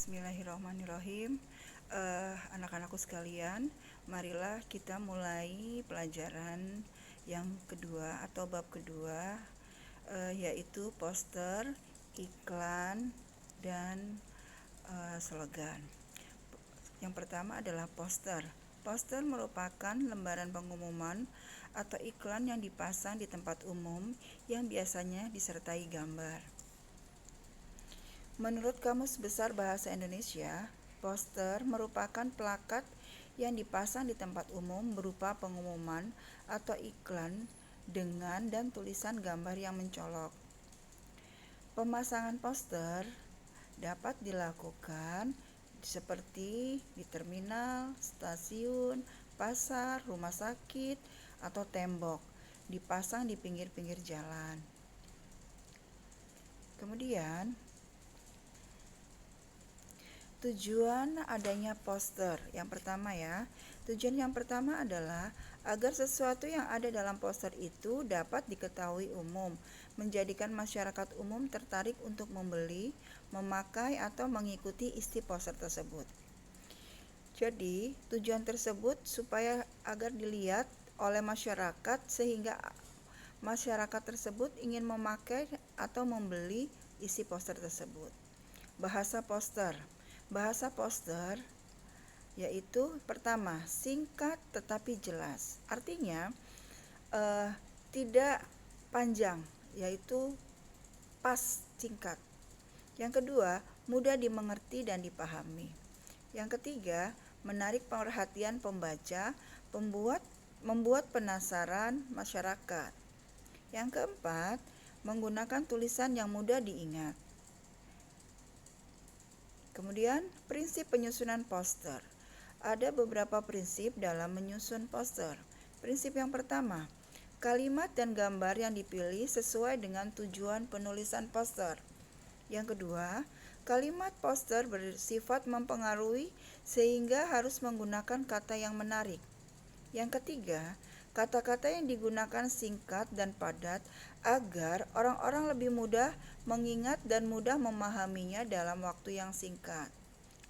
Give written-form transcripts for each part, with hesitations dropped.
Bismillahirrahmanirrahim. Anak-anakku sekalian, marilah kita mulai pelajaran yang kedua atau bab kedua, yaitu poster, iklan, dan slogan. Yang pertama adalah poster. Poster merupakan lembaran pengumuman atau iklan yang dipasang di tempat umum yang biasanya disertai gambar. Menurut Kamus Besar Bahasa Indonesia, poster merupakan plakat yang dipasang di tempat umum berupa pengumuman atau iklan dengan dan tulisan gambar yang mencolok. Pemasangan poster dapat dilakukan seperti di terminal, stasiun, pasar, rumah sakit, atau tembok, dipasang di pinggir-pinggir jalan. Kemudian, tujuan adanya poster. Yang pertama ya, tujuan yang pertama adalah agar sesuatu yang ada dalam poster itu dapat diketahui umum, menjadikan masyarakat umum tertarik untuk membeli, memakai, atau mengikuti isi poster tersebut. Jadi, tujuan tersebut supaya agar dilihat oleh masyarakat sehingga masyarakat tersebut ingin memakai atau membeli isi poster tersebut. Bahasa poster. Bahasa poster yaitu pertama, singkat tetapi jelas. Artinya tidak panjang, yaitu pas, singkat. Yang kedua, mudah dimengerti dan dipahami. Yang ketiga, menarik perhatian pembaca, membuat penasaran masyarakat. Yang keempat, menggunakan tulisan yang mudah diingat. Kemudian, prinsip penyusunan poster. Ada beberapa prinsip dalam menyusun poster. Prinsip yang pertama, kalimat dan gambar yang dipilih sesuai dengan tujuan penulisan poster. Yang kedua, kalimat poster bersifat mempengaruhi sehingga harus menggunakan kata yang menarik. Yang ketiga, kata-kata yang digunakan singkat dan padat agar orang-orang lebih mudah mengingat dan mudah memahaminya dalam waktu yang singkat.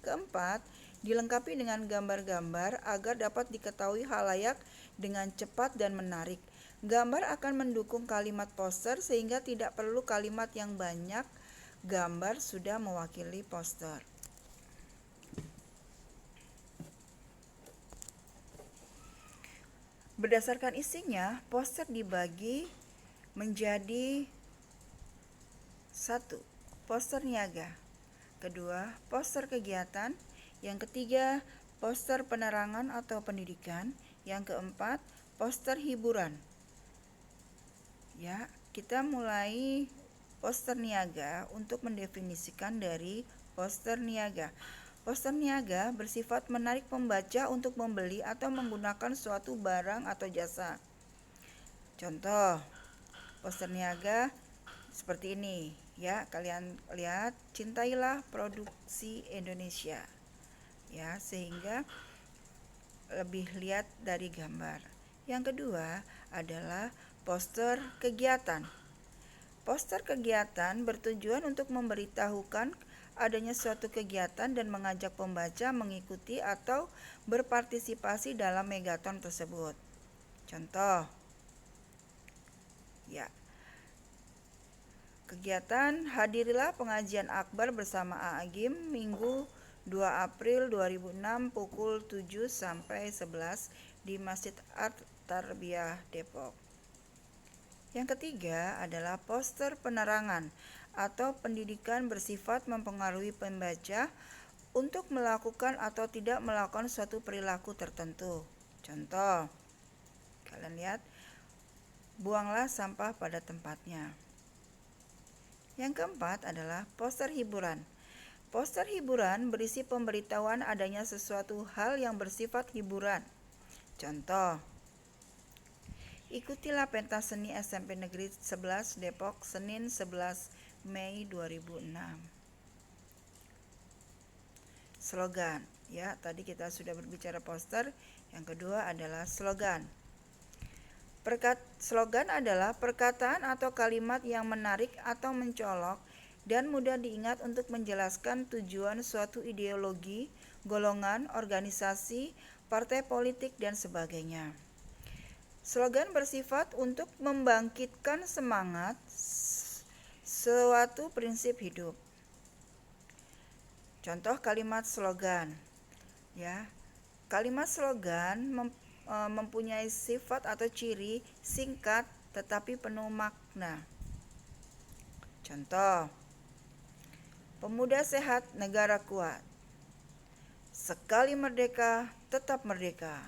Keempat, dilengkapi dengan gambar-gambar agar dapat diketahui halayak dengan cepat dan menarik. Gambar akan mendukung kalimat poster sehingga tidak perlu kalimat yang banyak, gambar sudah mewakili poster. Berdasarkan isinya, poster dibagi menjadi 1. Poster niaga. Kedua, poster kegiatan. Yang ketiga, poster penerangan atau pendidikan. Yang keempat, poster hiburan. Ya, kita mulai poster niaga untuk mendefinisikan dari poster niaga. Poster niaga bersifat menarik pembaca untuk membeli atau menggunakan suatu barang atau jasa. Contoh, poster niaga seperti ini ya, kalian lihat, cintailah produksi Indonesia. Ya, sehingga lebih lihat dari gambar. Yang kedua adalah poster kegiatan. Poster kegiatan bertujuan untuk memberitahukan adanya suatu kegiatan dan mengajak pembaca mengikuti atau berpartisipasi dalam megaton tersebut. Contoh, ya, kegiatan hadirilah pengajian akbar bersama A'agim Minggu 2 April 2006 pukul 7 sampai 11 di Masjid At-Tarbiyah Depok. Yang ketiga adalah poster penerangan atau pendidikan bersifat mempengaruhi pembaca untuk melakukan atau tidak melakukan suatu perilaku tertentu. Contoh, kalian lihat, buanglah sampah pada tempatnya. Yang keempat adalah poster hiburan. Poster hiburan berisi pemberitahuan adanya sesuatu hal yang bersifat hiburan. Contoh, ikutilah pentas seni SMP Negeri 11 Depok Senin 11 Mei 2006. Slogan. Ya, tadi kita sudah berbicara poster. Yang kedua adalah slogan. Slogan adalah perkataan atau kalimat yang menarik atau mencolok dan mudah diingat untuk menjelaskan tujuan suatu ideologi, golongan, organisasi, partai politik, dan sebagainya. Slogan bersifat untuk membangkitkan semangat suatu prinsip hidup. Contoh kalimat slogan, ya. Kalimat slogan mempunyai sifat atau ciri singkat tetapi penuh makna. Contoh, pemuda sehat, negara kuat. Sekali merdeka, tetap merdeka.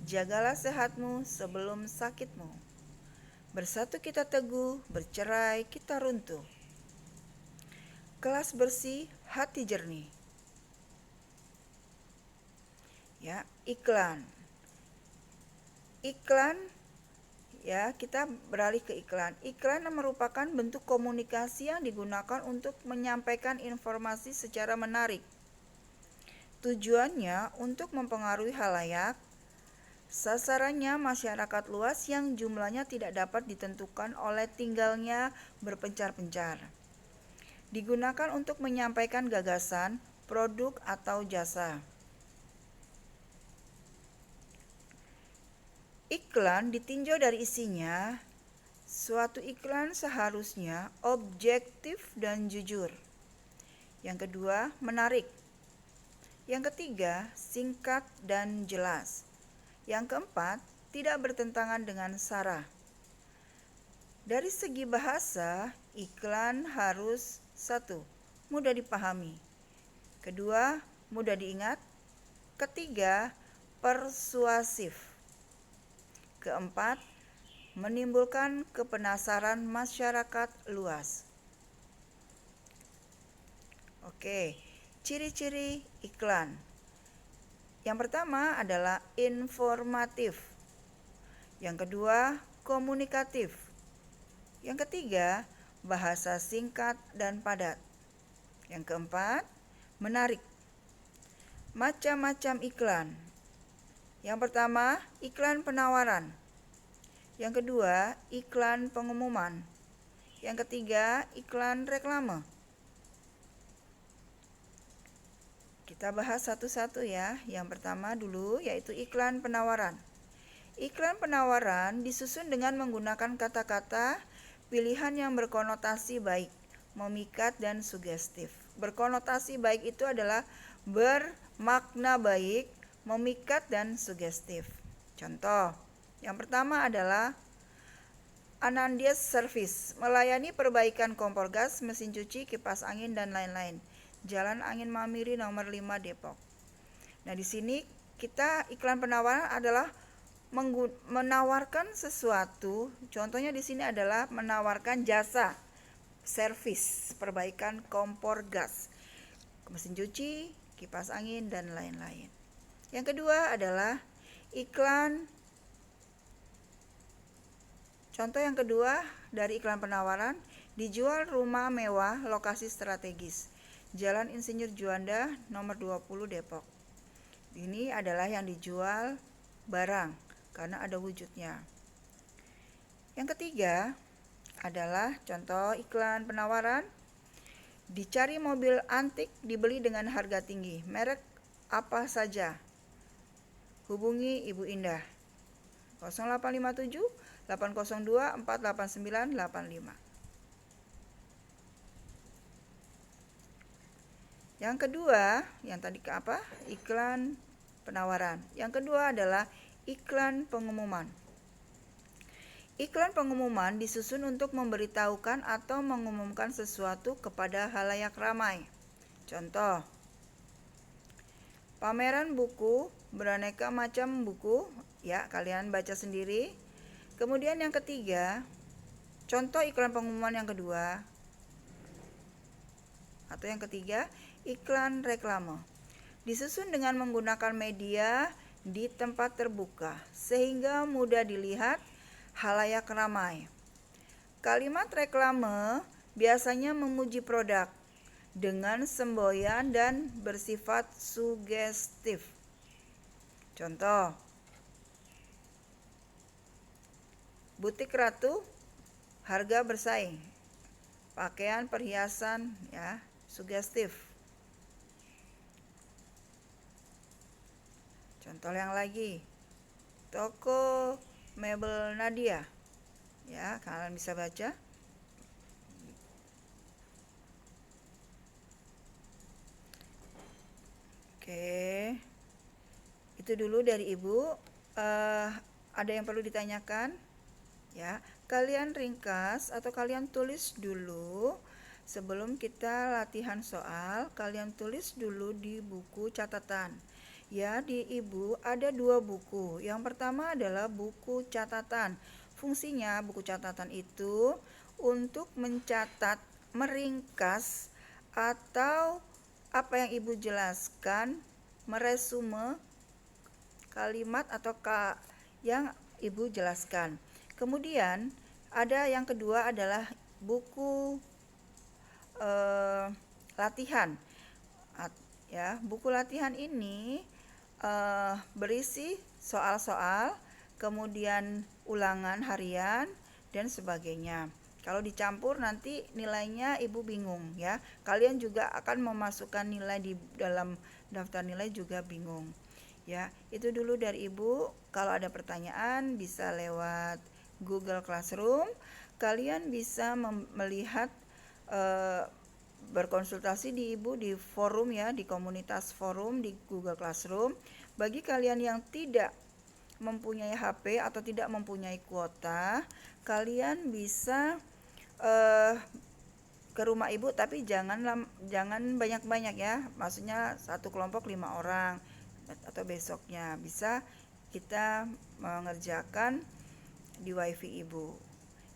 Jagalah sehatmu sebelum sakitmu. Bersatu kita teguh, bercerai kita runtuh. Kelas bersih, hati jernih. Ya, iklan. Iklan, ya, kita beralih ke iklan. Iklan merupakan bentuk komunikasi yang digunakan untuk menyampaikan informasi secara menarik. Tujuannya untuk mempengaruhi halayak. Sasarannya masyarakat luas yang jumlahnya tidak dapat ditentukan oleh tinggalnya berpencar-pencar. Digunakan untuk menyampaikan gagasan, produk, atau jasa. Iklan ditinjau dari isinya. Suatu iklan seharusnya objektif dan jujur. Yang kedua, menarik. Yang ketiga, singkat dan jelas. Yang keempat, tidak bertentangan dengan sara. Dari segi bahasa, iklan harus 1. Mudah dipahami. Kedua, mudah diingat. Ketiga, persuasif. Keempat, menimbulkan kepenasaran masyarakat luas. Oke, ciri-ciri iklan. Yang pertama adalah informatif. Yang kedua, komunikatif. Yang ketiga, bahasa singkat dan padat. Yang keempat, menarik. Macam-macam iklan. Yang pertama, iklan penawaran. Yang kedua, iklan pengumuman. Yang ketiga, iklan reklame. Kita bahas satu-satu ya. Yang pertama dulu yaitu iklan penawaran. Iklan penawaran disusun dengan menggunakan kata-kata pilihan yang berkonotasi baik, memikat, dan sugestif. Berkonotasi baik itu adalah bermakna baik, memikat, dan sugestif. Contoh, yang pertama adalah Anandies Service, melayani perbaikan kompor gas, mesin cuci, kipas angin, dan lain-lain. Jalan Angin Mamiri nomor 5 Depok. Nah, di sini kita iklan penawaran adalah menawarkan sesuatu. Contohnya di sini adalah menawarkan jasa servis perbaikan kompor gas, mesin cuci, kipas angin, dan lain-lain. Yang kedua adalah iklan. Contoh yang kedua dari iklan penawaran, dijual rumah mewah lokasi strategis. Jalan Insinyur Juanda nomor 20 Depok. Ini adalah yang dijual barang karena ada wujudnya. Yang ketiga adalah contoh iklan penawaran. Dicari mobil antik dibeli dengan harga tinggi. Merek apa saja? Hubungi Ibu Indah. 0857 802 489 85. Yang kedua, yang tadi ke apa? Iklan penawaran. Yang kedua adalah iklan pengumuman. Iklan pengumuman disusun untuk memberitahukan atau mengumumkan sesuatu kepada halayak ramai. Contoh, pameran buku, beraneka macam buku, ya kalian baca sendiri. Kemudian yang ketiga, contoh iklan pengumuman yang kedua, atau yang ketiga, iklan reklame. Disusun dengan menggunakan media di tempat terbuka sehingga mudah dilihat halayak ramai. Kalimat reklame biasanya memuji produk dengan semboyan dan bersifat sugestif. Contoh, butik Ratu, harga bersaing. pakaian, perhiasan, ya, sugestif. Contoh yang lagi, toko mebel Nadia. Ya, kalian bisa baca. Oke, itu dulu dari Ibu. Ada yang perlu ditanyakan? Ya, kalian ringkas atau kalian tulis dulu sebelum kita latihan soal. Kalian tulis dulu di buku catatan. Ya, di Ibu ada 2 buku. Yang pertama adalah buku catatan. Fungsinya buku catatan itu untuk mencatat, meringkas, atau apa yang Ibu jelaskan, meresume kalimat atau yang Ibu jelaskan. Kemudian ada yang kedua adalah buku latihan. Ya, buku latihan ini berisi soal-soal, kemudian ulangan harian dan sebagainya. Kalau dicampur nanti nilainya Ibu bingung ya. Kalian juga akan memasukkan nilai di dalam daftar nilai juga bingung. Ya, itu dulu dari Ibu. Kalau ada pertanyaan bisa lewat Google Classroom. Kalian bisa melihat berkonsultasi di Ibu di forum ya, di komunitas forum di Google Classroom. Bagi kalian yang tidak mempunyai HP atau tidak mempunyai kuota, kalian bisa ke rumah Ibu, tapi jangan banyak-banyak ya. Maksudnya satu kelompok 5 orang atau besoknya bisa kita mengerjakan di WiFi Ibu.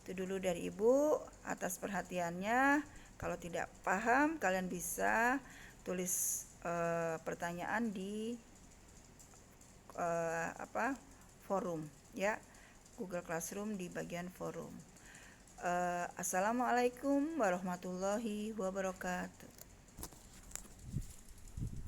Itu dulu dari Ibu atas perhatiannya. Kalau tidak paham, kalian bisa tulis pertanyaan di forum ya, Google Classroom di bagian forum. Assalamualaikum warahmatullahi wabarakatuh.